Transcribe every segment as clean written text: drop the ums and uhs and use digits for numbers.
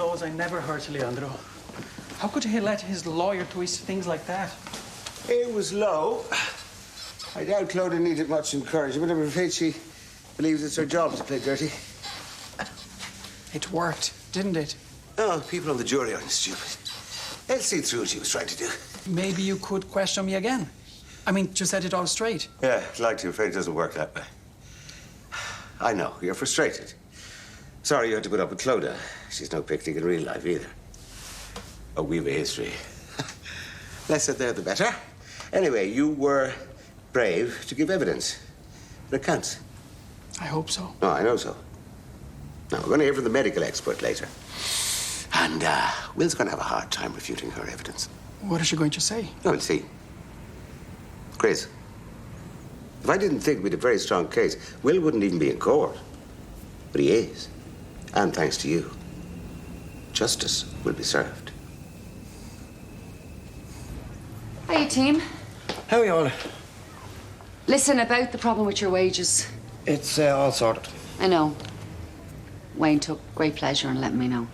knows I never hurt Leandro. How could he let his lawyer twist things like that? It was low. I doubt Clodagh needed much encouragement. I'm afraid she believes it's her job to play dirty. It worked, didn't it? Oh, people on the jury aren't stupid. They'll see through what she was trying to do. Maybe you could question me again. I mean, to set it all straight. Yeah, I'd like to. Afraid it doesn't work that way. I know, you're frustrated. Sorry you had to put up with Clodagh. She's no picnic in real life either. Oh, we've a history. Less said there, the better. Anyway, you were brave to give evidence. It counts. I hope so. Oh, I know so. Now, we're going to hear from the medical expert later. And Will's going to have a hard time refuting her evidence. What is she going to say? Oh, we'll see. Chris, if I didn't think we'd a very strong case, Will wouldn't even be in court. But he is. And thanks to you, justice will be served. Hiya, team. How are you all? Listen, about the problem with your wages. It's all sorted. I know. Wayne took great pleasure in letting me know.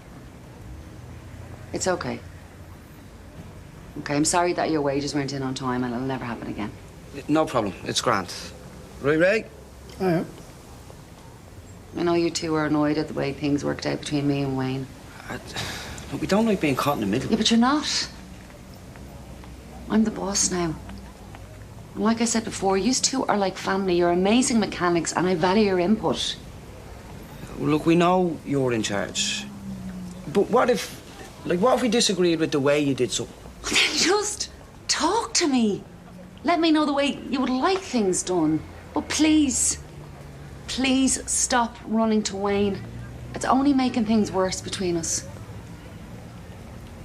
It's okay. Okay, I'm sorry that your wages weren't in on time and it'll never happen again. No problem. It's grand. Ray? Oh, yeah. I know you two are annoyed at the way things worked out between me and Wayne. Look, we don't like being caught in the middle. Yeah, but you're not. I'm the boss now. And like I said before, you two are like family. You're amazing mechanics and I value your input. Look, we know you're in charge. But what if we disagreed with the way you did something? Just talk to me. Let me know the way you would like things done. But please stop running to Wayne. It's only making things worse between us.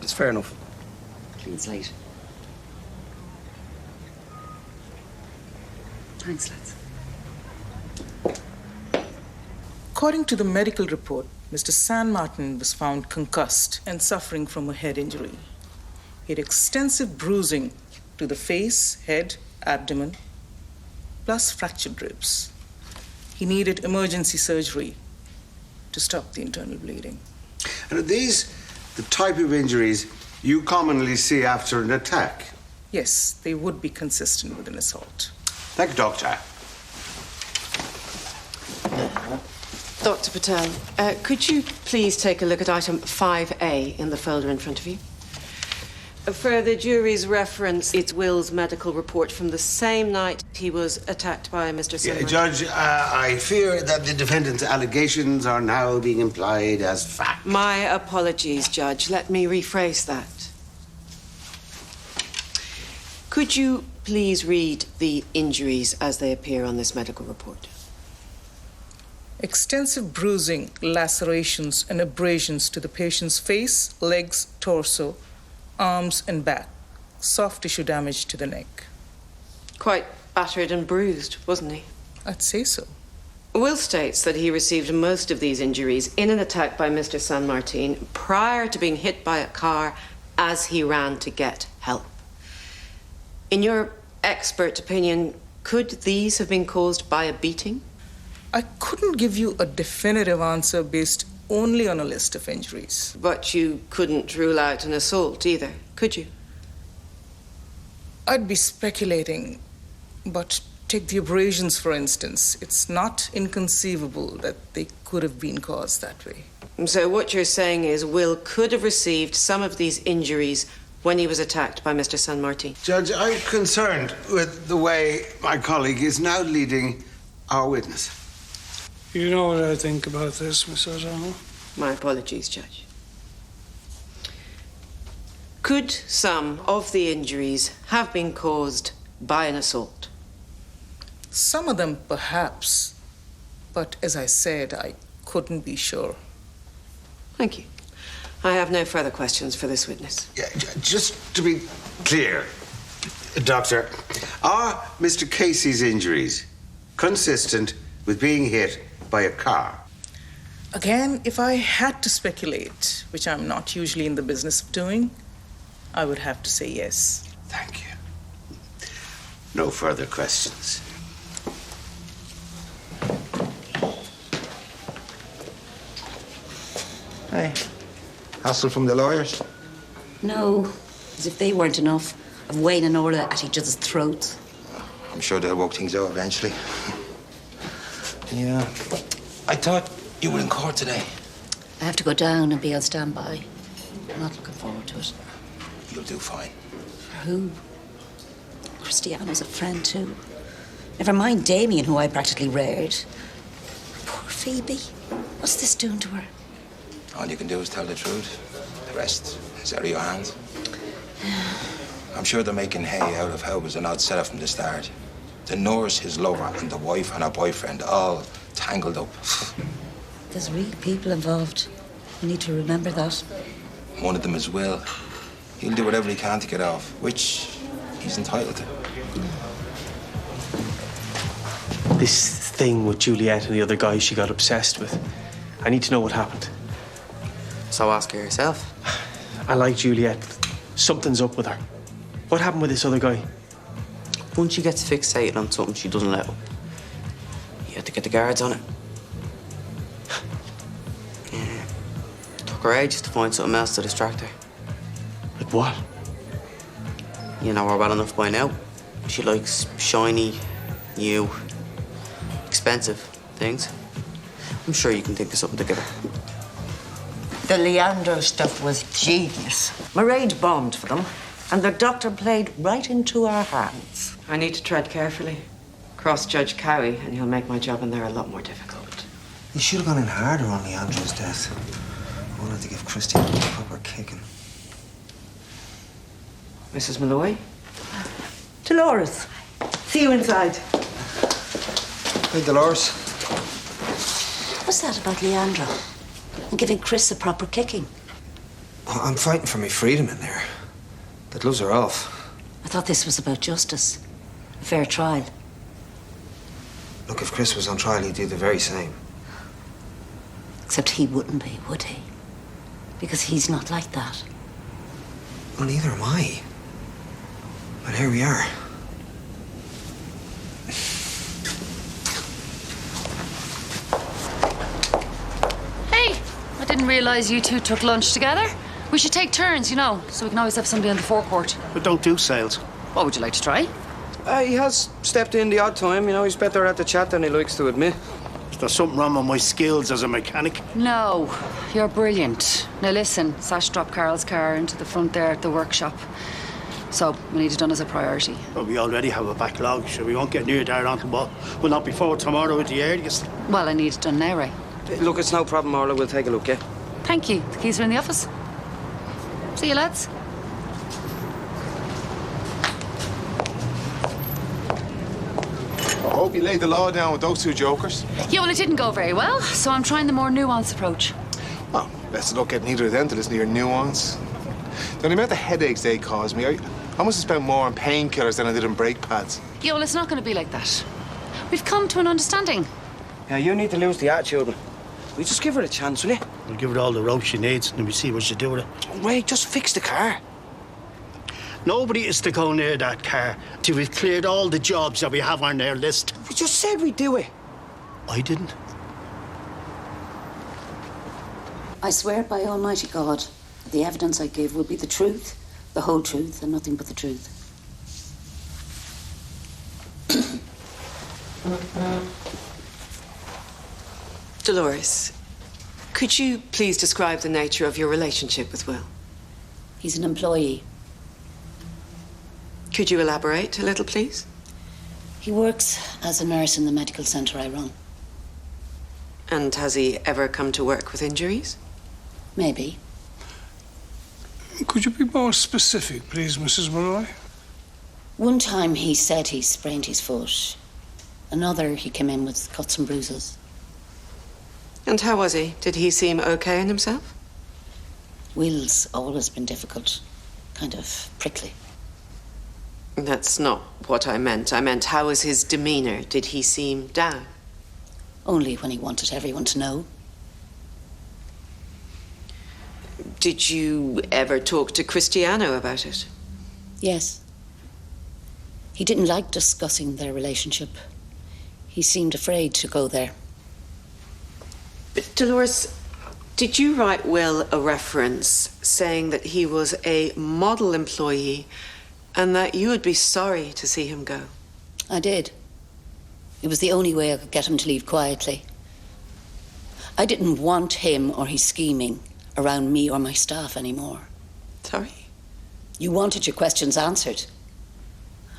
It's fair enough. Clean slate. Thanks, lads. According to the medical report, Mr. San Martin was found concussed and suffering from a head injury. He had extensive bruising to the face, head, abdomen, plus fractured ribs. He needed emergency surgery to stop the internal bleeding. And are these the type of injuries you commonly see after an attack? Yes, they would be consistent with an assault. Thank you, Doctor. Dr. Patel, could you please take a look at item 5A in the folder in front of you? For the jury's reference, it's Will's medical report from the same night he was attacked by Mr. Silver. Judge, I fear that the defendant's allegations are now being implied as fact. My apologies, Judge. Let me rephrase that. Could you please read the injuries as they appear on this medical report? Extensive bruising, lacerations, and abrasions to the patient's face, legs, torso, arms, and back. Soft tissue damage to the neck. Quite battered and bruised, wasn't he? I'd say so. Will states that he received most of these injuries in an attack by Mr. San Martin prior to being hit by a car as he ran to get help. In your expert opinion, could these have been caused by a beating? I couldn't give you a definitive answer based only on a list of injuries. But you couldn't rule out an assault either, could you? I'd be speculating, but take the abrasions, for instance. It's not inconceivable that they could have been caused that way. So what you're saying is Will could have received some of these injuries when he was attacked by Mr. San Martin. Judge, I'm concerned with the way my colleague is now leading our witness. You know what I think about this, Miss O'Donnell? My apologies, Judge. Could some of the injuries have been caused by an assault? Some of them, perhaps. But as I said, I couldn't be sure. Thank you. I have no further questions for this witness. Yeah, just to be clear, Doctor, are Mr. Casey's injuries consistent with being hit by a car? Again, if I had to speculate, which I'm not usually in the business of doing, I would have to say yes. Thank you. No further questions. Hey. Hassle from the lawyers? No, as if they weren't enough of Wayne and Orla at each other's throats. I'm sure they'll work things out eventually. Yeah. I thought you were in court today. I have to go down and be on standby. I'm not looking forward to it. You'll do fine. For who? Cristiano's a friend too. Never mind Damien, who I practically reared. Poor Phoebe. What's this doing to her? All you can do is tell the truth. The rest is out of your hands. I'm sure they're making hay out of how it was an odd setup from the start. The nurse, his lover, and the wife and her boyfriend all tangled up. There's real people involved. We need to remember that. One of them is Will. He'll do whatever he can to get off, which he's entitled to. This thing with Juliet and the other guy she got obsessed with. I need to know what happened. So ask her yourself. I like Juliet, but something's up with her. What happened with this other guy? Once she gets fixated on something, she doesn't let up. You have to get the guards on it. Yeah. Took her ages to find something else to distract her. Like what? You know her well enough by now. She likes shiny, new, expensive things. I'm sure you can think of something to give her. The Leandro stuff was genius. Mairead bombed for them, and the doctor played right into our hands. I need to tread carefully. Cross Judge Cowie, and he'll make my job in there a lot more difficult. You should have gone in harder on Leandro's death. I wanted to give Christian a proper kicking. Mrs. Malloy? Dolores, see you inside. Hey, Dolores. What's that about Leandro? And giving Chris a proper kicking? I'm fighting for my freedom in there. The gloves are off. I thought this was about justice. A fair trial. Look, if Chris was on trial, he'd do the very same. Except he wouldn't be, would he? Because he's not like that. Well, neither am I. But here we are. Hey, I didn't realise you two took lunch together. We should take turns, you know, so we can always have somebody on the forecourt. But don't do sales. What would you like to try? He has stepped in the odd time, you know. He's better at the chat than he likes to admit. Is there something wrong with my skills as a mechanic? No, you're brilliant. Now listen, Sash dropped Carol's car into the front there at the workshop. So we need it done as a priority. Well, we already have a backlog, so we won't get near there until, well, not before tomorrow at the earliest. Well, I need it done now, Ray. Look, it's no problem, Orla. We'll take a look, yeah? Thank you. The keys are in the office. See you, lads. I hope you laid the law down with those two jokers. Yeah, well, it didn't go very well, so I'm trying the more nuanced approach. Well, best of luck getting either of them to listen to your nuance. The amount of headaches they caused me, I must have spent more on painkillers than I did on brake pads. Yeah, well, it's not going to be like that. We've come to an understanding. Yeah, you need to lose the attitude. Will you just give her a chance, will you? We'll give her all the rope she needs, and we see what she do with it. Ray, just fix the car. Nobody is to go near that car till we've cleared all the jobs that we have on their list. We just said we'd do it. I didn't. I swear by Almighty God that the evidence I give will be the truth, the whole truth, and nothing but the truth. Dolores, could you please describe the nature of your relationship with Will? He's an employee. Could you elaborate a little, please? He works as a nurse in the medical centre I run. And has he ever come to work with injuries? Maybe. Could you be more specific, please, Mrs. Malloy? One time he said he sprained his foot. Another, he came in with cuts and bruises. And how was he? Did he seem okay in himself? Will's always been difficult. Kind of prickly. That's not what I meant. I meant, how was his demeanor? Did he seem down? Only when he wanted everyone to know. Did you ever talk to Cristiano about it? Yes. He didn't like discussing their relationship. He seemed afraid to go there. But Dolores, Did you write Will a reference saying that he was a model employee and that you would be sorry to see him go? I did. It was the only way I could get him to leave quietly. I didn't want him or his scheming around me or my staff anymore. Sorry? You wanted your questions answered.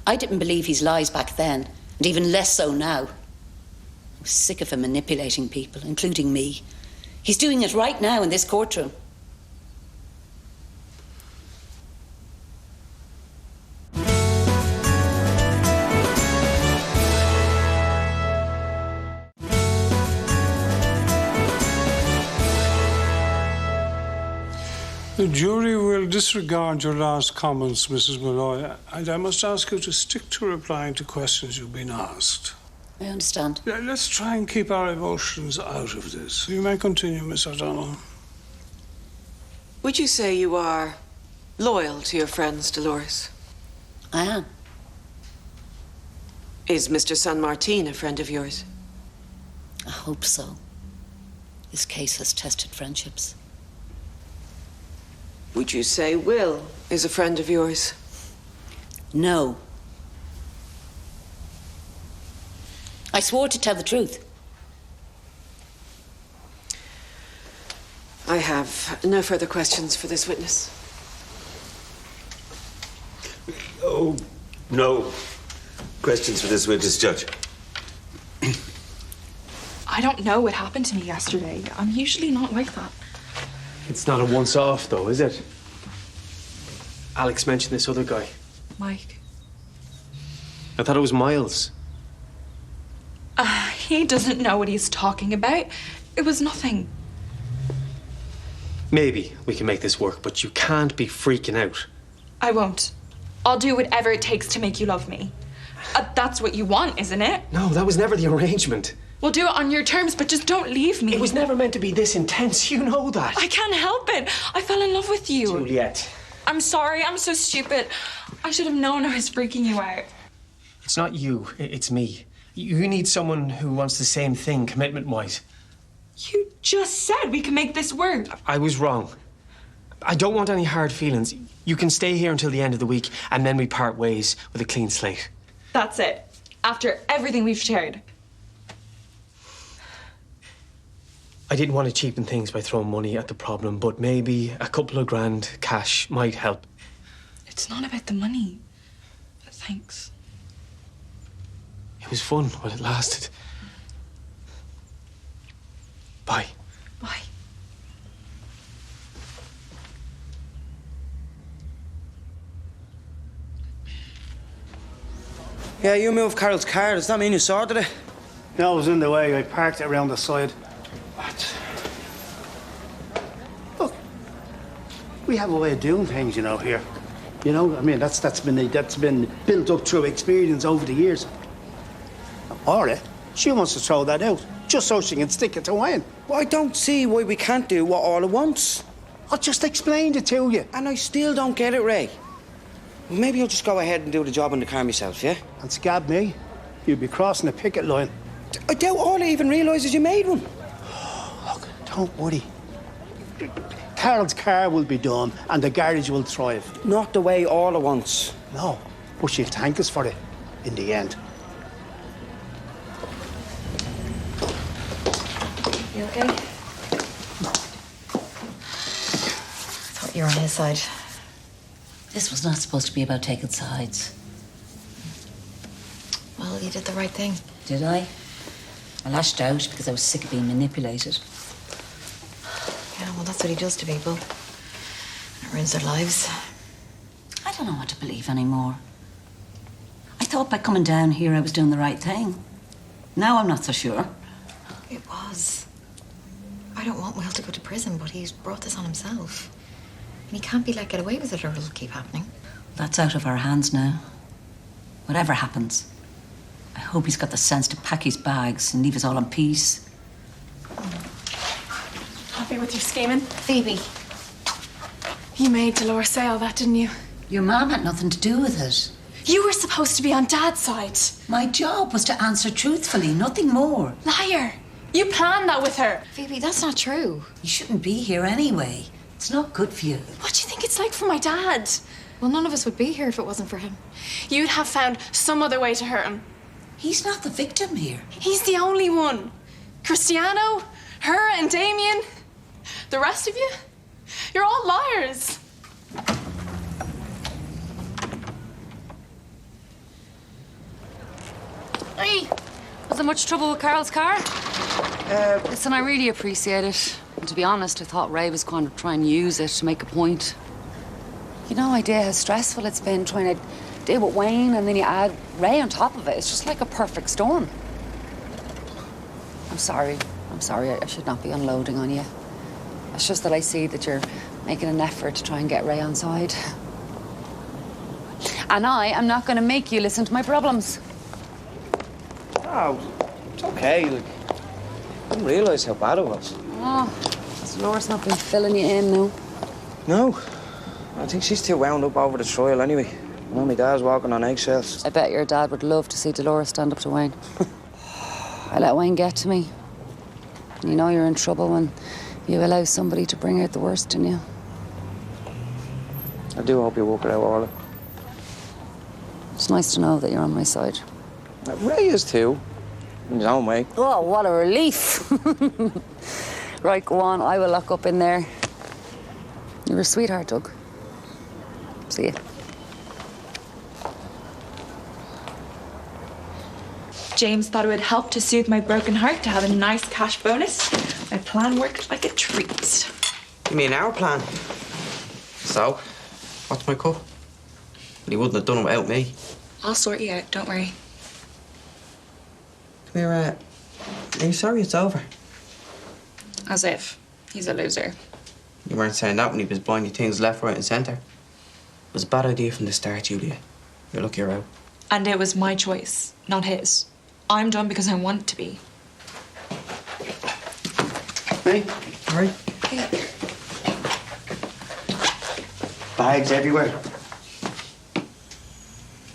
I didn't believe his lies back then, and even less so now. I was sick of him manipulating people, including me. He's doing it right now in this courtroom. The jury will disregard your last comments, Mrs. Molloy, and I must ask you to stick to replying to questions you've been asked. I understand. Yeah, let's try and keep our emotions out of this. You may continue, Miss O'Donnell. Would you say you are loyal to your friends, Dolores? I am. Is Mr. San Martin a friend of yours? I hope so. This case has tested friendships. Would you say Will is a friend of yours? No. I swore to tell the truth. I have no further questions for this witness. Oh, no. Questions for this witness, Judge? I don't know what happened to me yesterday. I'm usually not like that. It's not a once-off, though, is it? Alex mentioned this other guy. Mike. I thought it was Miles. He doesn't know what he's talking about. It was nothing. Maybe we can make this work, but you can't be freaking out. I won't. I'll do whatever it takes to make you love me. That's what you want, isn't it? No, that was never the arrangement. We'll do it on your terms, but just don't leave me. It was never meant to be this intense. You know that. I can't help it. I fell in love with you. Juliet. I'm sorry. I'm so stupid. I should have known I was freaking you out. It's not you. It's me. You need someone who wants the same thing, commitment-wise. You just said we can make this work. I was wrong. I don't want any hard feelings. You can stay here until the end of the week, and then we part ways with a clean slate. That's it. After everything we've shared. I didn't want to cheapen things by throwing money at the problem, but maybe a couple of grand cash might help. It's not about the money. Thanks. It was fun while it lasted. Bye. Bye. Yeah, you moved Carol's car. Does that mean you sorted it? No, it was in the way. I parked it around the side. What? Look, we have a way of doing things, you know, here. You know, I mean, that's been built up through experience over the years. Orla, she wants to throw that out, just so she can stick it to Wayne. Well, I don't see why we can't do what Orla wants. I just explained it to you. And I still don't get it, Ray. Well, maybe I'll just go ahead and do the job in the car myself, yeah? And scab me, you'd be crossing the picket line. I doubt Orla even realises you made one. Look, don't worry. Carol's car will be done and the garage will thrive. Not the way Orla wants. No, but she'll thank us for it in the end. You okay? Thought you were on his side. This was not supposed to be about taking sides. Well, you did the right thing. Did I? I lashed out because I was sick of being manipulated. Yeah, well, that's what he does to people. It ruins their lives. I don't know what to believe anymore. I thought by coming down here I was doing the right thing. Now I'm not so sure. It was. I don't want Will to go to prison, but he's brought this on himself. And he can't be let get away with it or it'll keep happening. That's out of our hands now. Whatever happens, I hope he's got the sense to pack his bags and leave us all in peace. Happy with your scheming? Phoebe. You made Dolores say all that, didn't you? Your mom had nothing to do with it. You were supposed to be on Dad's side. My job was to answer truthfully, nothing more. Liar. You planned that with her. Phoebe, that's not true. You shouldn't be here anyway. It's not good for you. What do you think it's like for my dad? Well, none of us would be here if it wasn't for him. You'd have found some other way to hurt him. He's not the victim here. He's the only one. Cristiano, her and Damien. The rest of you, you're all liars. Hey, was there much trouble with Carol's car? Listen, I really appreciate it. And to be honest, I thought Ray was going to try and use it to make a point. You no idea how stressful it's been trying to deal with Wayne and then you add Ray on top of it. It's just like a perfect storm. I'm sorry. I should not be unloading on you. It's just that I see that you're making an effort to try and get Ray on side. And I am not going to make you listen to my problems. Oh, it's okay. Like, I didn't realise how bad it was. Oh, has Dolores not been filling you in now? No. I think she's too wound up over the trial anyway. I know my dad's walking on eggshells. I bet your dad would love to see Dolores stand up to Wayne. I let Wayne get to me. You know you're in trouble when you allow somebody to bring out the worst in you. I do hope you work it out, Orla. It's nice to know that you're on my side. Ray is too, in his own way. Oh, what a relief. Right, go on. I will lock up in there. You're a sweetheart, Doug. See ya. James thought it would help to soothe my broken heart to have a nice cash bonus. My plan worked like a treat. You mean our plan? So, what's my cut? Well, he wouldn't have done it without me. I'll sort you out, don't worry. Come here, are you sorry it's over? As if. He's a loser. You weren't saying that when he was buying you things left, right and centre. It was a bad idea from the start, Julia. You're lucky you're out. And it was my choice, not his. I'm done because I want to be. Hey, all right. Hey. Bags everywhere.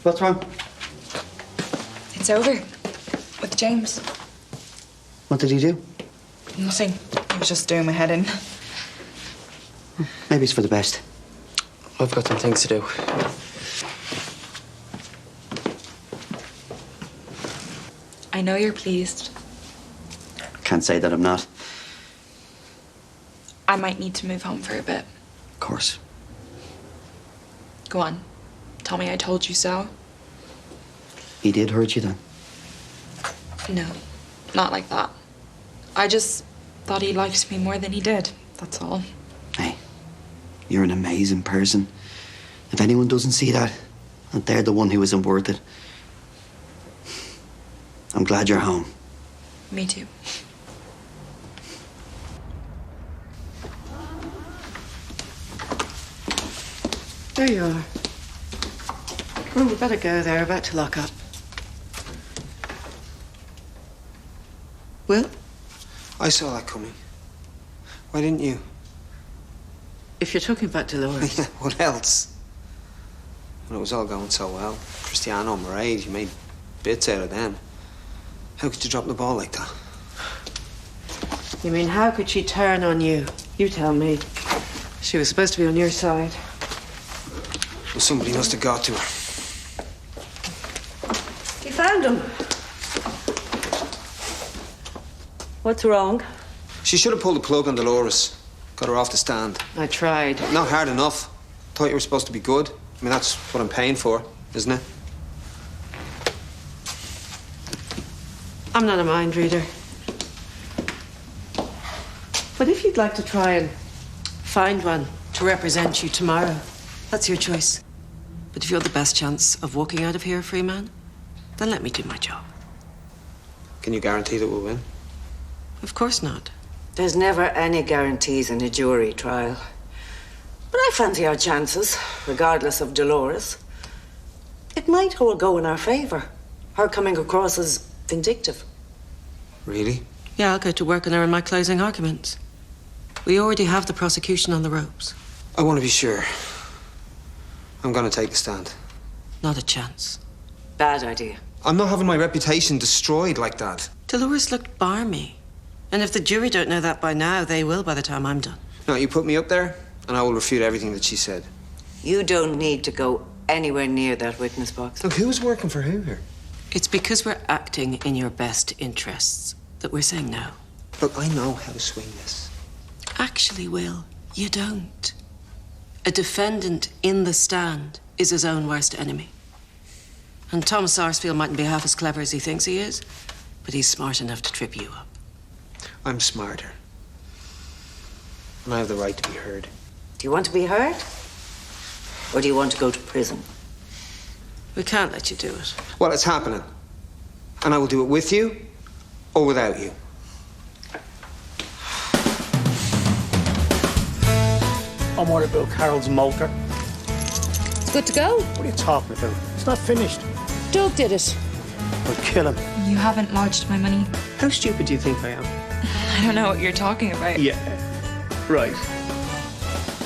What's wrong? It's over. With James. What did he do? Nothing. He was just doing my head in. Maybe it's for the best. I've got some things to do. I know you're pleased. Can't say that I'm not. I might need to move home for a bit. Of course. Go on. Tell me I told you so. He did hurt you then? No, not like that. I just thought he liked me more than he did. That's all. Hey, you're an amazing person. If anyone doesn't see that, they're the one who isn't worth it. I'm glad you're home. Me too. There you are. Well, we better go. They're about to lock up. Will? I saw that coming. Why didn't you? If you're talking about Dolores. Yeah, what else? When it was all going so well. Cristiano and Mairead, you made bits out of them. How could you drop the ball like that? You mean, how could she turn on you? You tell me. She was supposed to be on your side. Well, somebody must have got to her. You found him. What's wrong? She should have pulled the plug on Dolores. Got her off the stand. I tried. Not hard enough. Thought you were supposed to be good. I mean, that's what I'm paying for, isn't it? I'm not a mind reader. But if you'd like to try and find one to represent you tomorrow, that's your choice. But if you're the best chance of walking out of here a free man, then let me do my job. Can you guarantee that we'll win? Of course not. There's never any guarantees in a jury trial. But I fancy our chances, regardless of Dolores. It might all go in our favor. Her coming across as vindictive. Really? Yeah, I'll go to work on her in my closing arguments. We already have the prosecution on the ropes. I want to be sure. I'm going to take the stand. Not a chance. Bad idea. I'm not having my reputation destroyed like that. Dolores looked barmy. And if the jury don't know that by now, they will by the time I'm done. No, you put me up there, and I will refute everything that she said. You don't need to go anywhere near that witness box. Look, who's working for who here? It's because we're acting in your best interests that we're saying no. Look, I know how to swing this. Actually, Will, you don't. A defendant in the stand is his own worst enemy. And Thomas Sarsfield mightn't be half as clever as he thinks he is, but he's smart enough to trip you up. I'm smarter. And I have the right to be heard. Do you want to be heard? Or do you want to go to prison? We can't let you do it. Well, it's happening. And I will do it with you or without you. I'm worried about Carol's motor. It's good to go. What are you talking about? It's not finished. Doug did it. I'll kill him. You haven't lodged my money. How stupid do you think I am? I don't know what you're talking about. Yeah, right.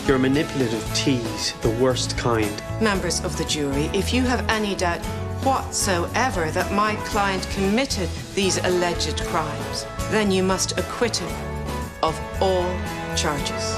You're a manipulative tease, the worst kind. Members of the jury, if you have any doubt whatsoever that my client committed these alleged crimes, then you must acquit him of all charges.